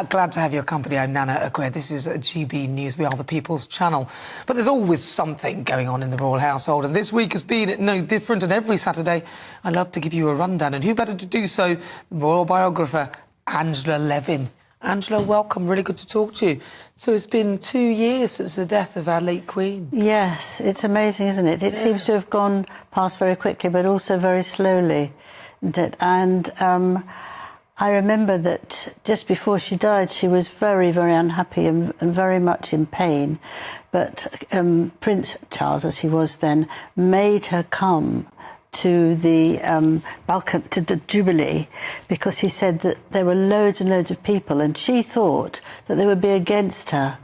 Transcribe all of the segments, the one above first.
Glad to have your company. I'm Nana Akwe. This is GB News. We are the People's Channel. But there's always something going on in the royal household, and this week has been no different. And every Saturday, I love to give you a rundown. And who better to do so than royal biographer Angela Levin. Angela, welcome. Really good to talk to you. So it's been 2 years since the death of our late Queen. Yes, it's amazing, isn't it? It seems to have gone past very quickly, but also very slowly, isn't it? And I remember that just before she died, she was very, very unhappy and very much in pain. But Prince Charles, as he was then, made her come to the balcony, to the Jubilee, because he said that there were loads and loads of people, and she thought that they would be against her,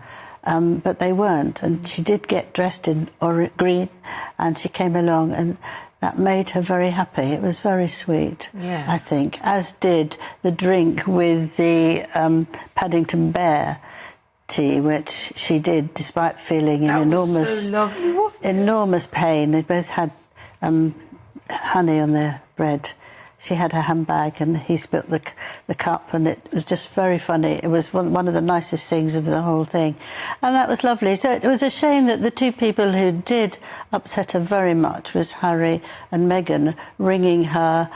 but they weren't. And she did get dressed in green, and she came along, and that made her very happy. It was very sweet, I think, as did the drink with the Paddington Bear tea, which she did despite feeling in enormous pain. They both had honey on their bread. She had her handbag and he spilt the cup, and it was just very funny. It was one of the nicest things of the whole thing, and that was lovely. So it was a shame that the two people who did upset her very much was Harry and Meghan, ringing her,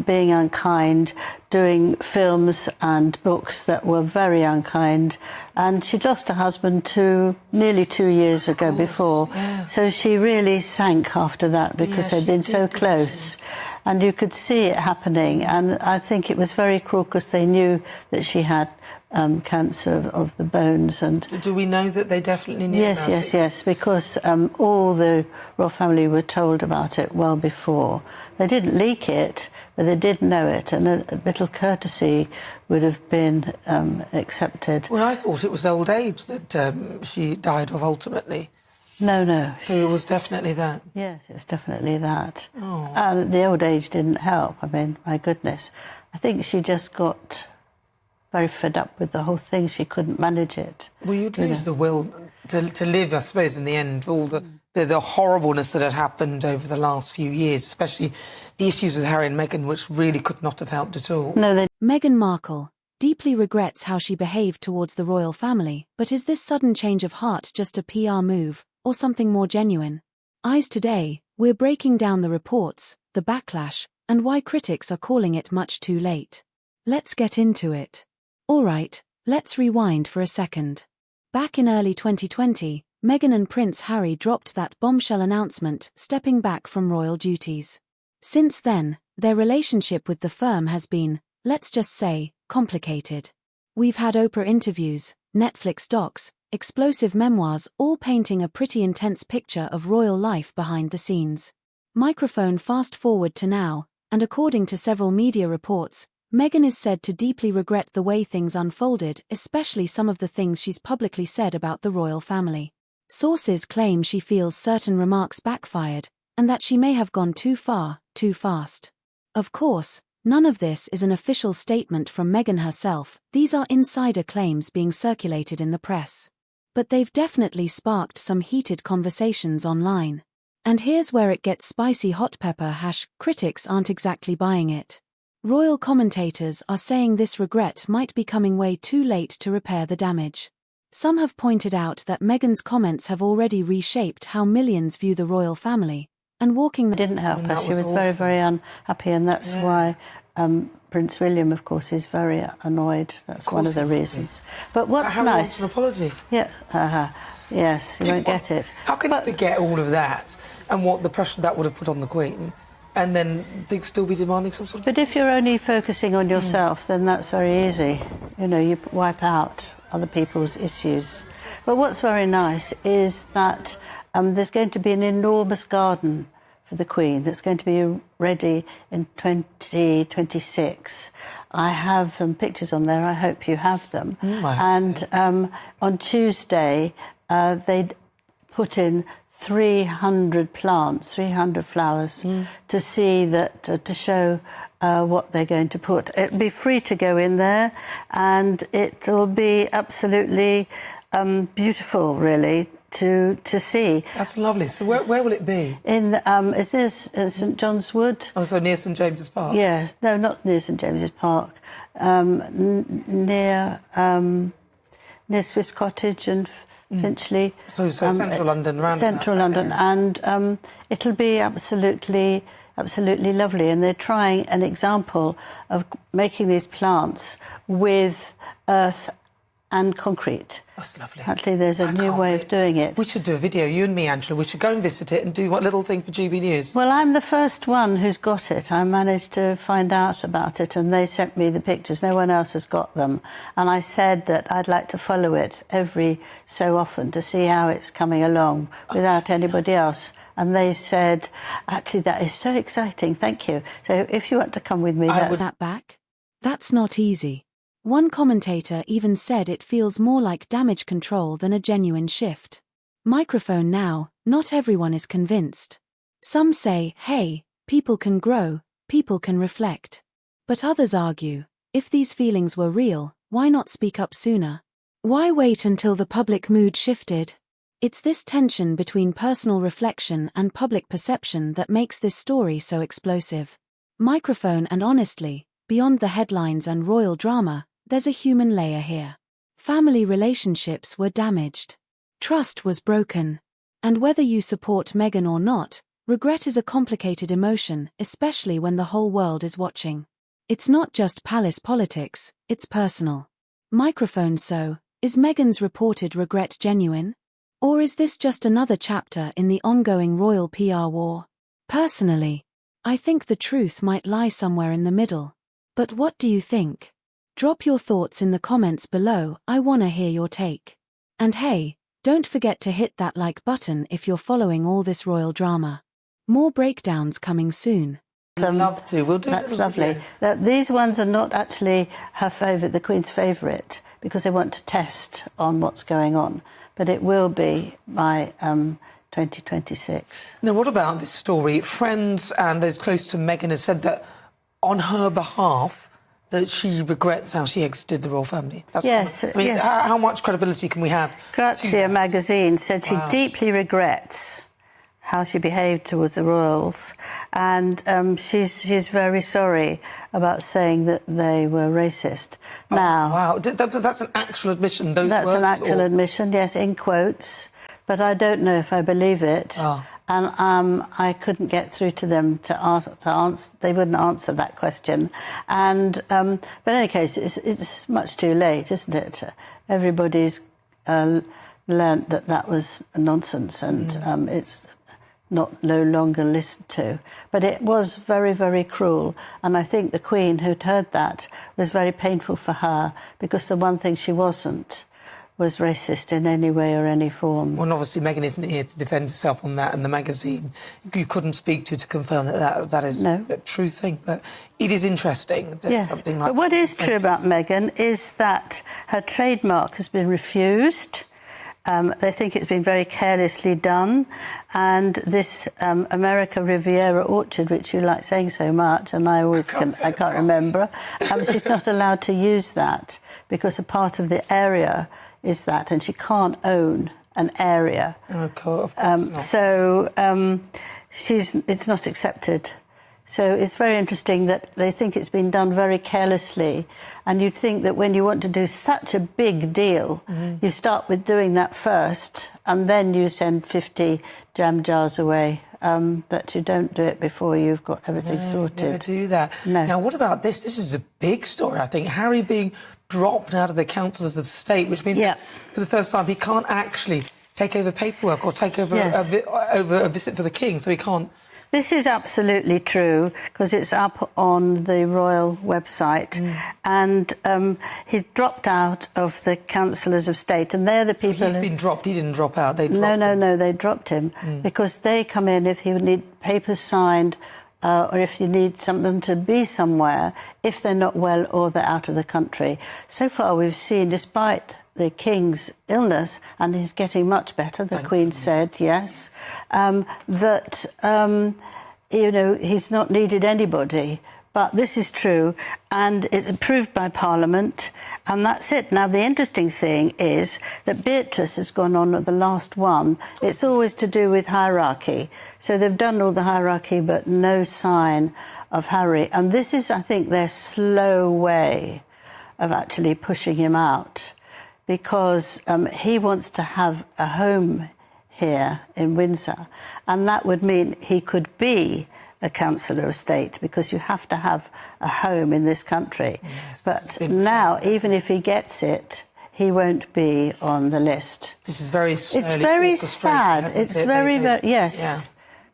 being unkind, doing films and books that were very unkind. And she'd lost her husband nearly 2 years ago before. Yeah. So she really sank after that because they'd been so close. And you could see it happening. And I think it was very cruel because they knew that she had cancer of the bones. And do we know that they definitely knew about it? Yes, because all the royal family were told about it well before. They didn't leak it, but they did know it, and a little courtesy would have been accepted. Well, I thought it was old age that she died of ultimately. No. So it was definitely that? Yes, it was definitely that. Oh. And the old age didn't help. I mean, my goodness. I think she just got very fed up with the whole thing. She couldn't manage it. Well, you'd lose the will to live, I suppose, in the end, all the horribleness that had happened over the last few years, especially the issues with Harry and Meghan, which really could not have helped at all. No, Meghan Markle deeply regrets how she behaved towards the royal family, but is this sudden change of heart just a PR move, or something more genuine? Eyes Today, we're breaking down the reports, the backlash, and why critics are calling it much too late. Let's get into it. Alright, let's rewind for a second. Back in early 2020, Meghan and Prince Harry dropped that bombshell announcement, stepping back from royal duties. Since then, their relationship with the firm has been, let's just say, complicated. We've had Oprah interviews, Netflix docs, explosive memoirs, all painting a pretty intense picture of royal life behind the scenes. Microphone fast forward to now, and according to several media reports, Meghan is said to deeply regret the way things unfolded, especially some of the things she's publicly said about the royal family. Sources claim she feels certain remarks backfired, and that she may have gone too far, too fast. Of course, none of this is an official statement from Meghan herself. These are insider claims being circulated in the press. But they've definitely sparked some heated conversations online. And here's where it gets spicy. Hot pepper # critics aren't exactly buying it. Royal commentators are saying this regret might be coming way too late to repair the damage. Some have pointed out that Meghan's comments have already reshaped how millions view the royal family, and walking didn't help her. She was very, very unhappy, and that's why Prince William, of course, is very annoyed. That's one of the reasons. But what's nice... An apology. Yeah, yes, you won't get it. How can you forget all of that and what the pressure that would have put on the Queen, and then they'd still be demanding some sort of... But if you're only focusing on yourself, then that's very easy. You know, you wipe out other people's issues. But what's very nice is that there's going to be an enormous garden for the Queen that's going to be ready in 2026. I have pictures on there. I hope you have them. And on Tuesday, they'd put in 300 plants, 300 flowers, to see that, to show what they're going to put. It'll be free to go in there, and it'll be absolutely beautiful, really. to see. That's lovely. So where will it be? In is this St John's Wood? Oh, so near St James's Park? Yes, no, not near St James's Park. Near Swiss Cottage and Finchley. So central London, around central London, and it'll be absolutely lovely. And they're trying an example of making these plants with earth and concrete. That's lovely. Actually, there's a new way of doing it. We should do a video, you and me, Angela. We should go and visit it and do what little thing for GB News. Well, I'm the first one who's got it. I managed to find out about it, and they sent me the pictures. No one else has got them. And I said that I'd like to follow it every so often to see how it's coming along without anybody else. And they said, actually, that is so exciting. Thank you. So if you want to come with me... that back? That's not easy. One commentator even said it feels more like damage control than a genuine shift. Microphone now, not everyone is convinced. Some say, hey, people can grow, people can reflect. But others argue, if these feelings were real, why not speak up sooner? Why wait until the public mood shifted? It's this tension between personal reflection and public perception that makes this story so explosive. Microphone and honestly, beyond the headlines and royal drama, there's a human layer here. Family relationships were damaged. Trust was broken. And whether you support Meghan or not, regret is a complicated emotion, especially when the whole world is watching. It's not just palace politics, it's personal. Microphone. So, is Meghan's reported regret genuine? Or is this just another chapter in the ongoing royal PR war? Personally, I think the truth might lie somewhere in the middle. But what do you think? Drop your thoughts in the comments below, I wanna hear your take. And hey, don't forget to hit that like button if you're following all this royal drama. More breakdowns coming soon. I'd love to. We'll do. That's lovely. These ones are not actually her favourite, the Queen's favourite, because they want to test on what's going on. But it will be by 2026. Now, what about this story? Friends and those close to Meghan have said that on her behalf, that she regrets how she exited the royal family. Yes, yes. How much credibility can we have? Grazia magazine said she deeply regrets how she behaved towards the royals, and she's very sorry about saying that they were racist. Now, wow, that's an actual admission. That's an actual admission, yes, in quotes. But I don't know if I believe it. Oh. And I couldn't get through to them to answer. They wouldn't answer that question. And but in any case, it's much too late, isn't it? Everybody's learnt that was nonsense, and it's no longer listened to. But it was very, very cruel. And I think the Queen, who'd heard that, was very painful for her, because the one thing she wasn't was racist in any way or any form. Well, obviously, Meghan isn't here to defend herself on that, and the magazine you couldn't speak to confirm that is a true thing. But it is interesting that something like... But what is true about Meghan is that her trademark has been refused. They think it's been very carelessly done, and this America Riviera orchard, which you like saying so much, and I can't remember, she's not allowed to use that because a part of the area is that, and she can't own an area. Of course not. It's not accepted. So it's very interesting that they think it's been done very carelessly, and you'd think that when you want to do such a big deal, you start with doing that first, and then you send 50 jam jars away. But you don't do it before you've got everything sorted. Never do that. No. Now, what about this? This is a big story, I think. Harry being dropped out of the councillors of state, which means that for the first time he can't actually take over paperwork or take over a visit for the king, so he can't... This is absolutely true, because it's up on the royal website, and he dropped out of the councillors of state, and they're the people... So he's been dropped, he didn't drop out, they dropped him. No, they dropped him, because they come in if you need papers signed, or if you need something to be somewhere, if they're not well or they're out of the country. So far we've seen, despite the King's illness, and he's getting much better, the Queen said, yes, that, he's not needed anybody. But this is true, and it's approved by Parliament, and that's it. Now, the interesting thing is that Beatrice has gone on at the last one. It's always to do with hierarchy. So they've done all the hierarchy, but no sign of Harry. And this is, I think, their slow way of actually pushing him out, because he wants to have a home here in Windsor, and that would mean he could be a Councillor of State, because you have to have a home in this country. Yes, but now, even if he gets it, he won't be on the list. This is very slowly. It's very sad. Isn't It's it? very, They- yes. Yeah.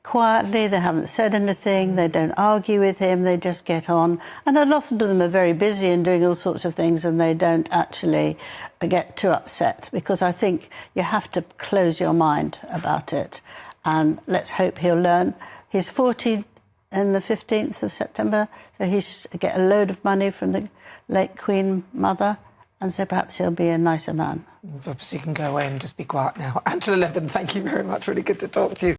Quietly, they haven't said anything, they don't argue with him, they just get on. And a lot of them are very busy and doing all sorts of things, and they don't actually get too upset, because I think you have to close your mind about it. And let's hope he'll learn. He's 40 on the 15th of September, so he should get a load of money from the late Queen Mother, and so perhaps he'll be a nicer man. Perhaps you can go away and just be quiet now. Angela Levin, thank you very much. Really good to talk to you.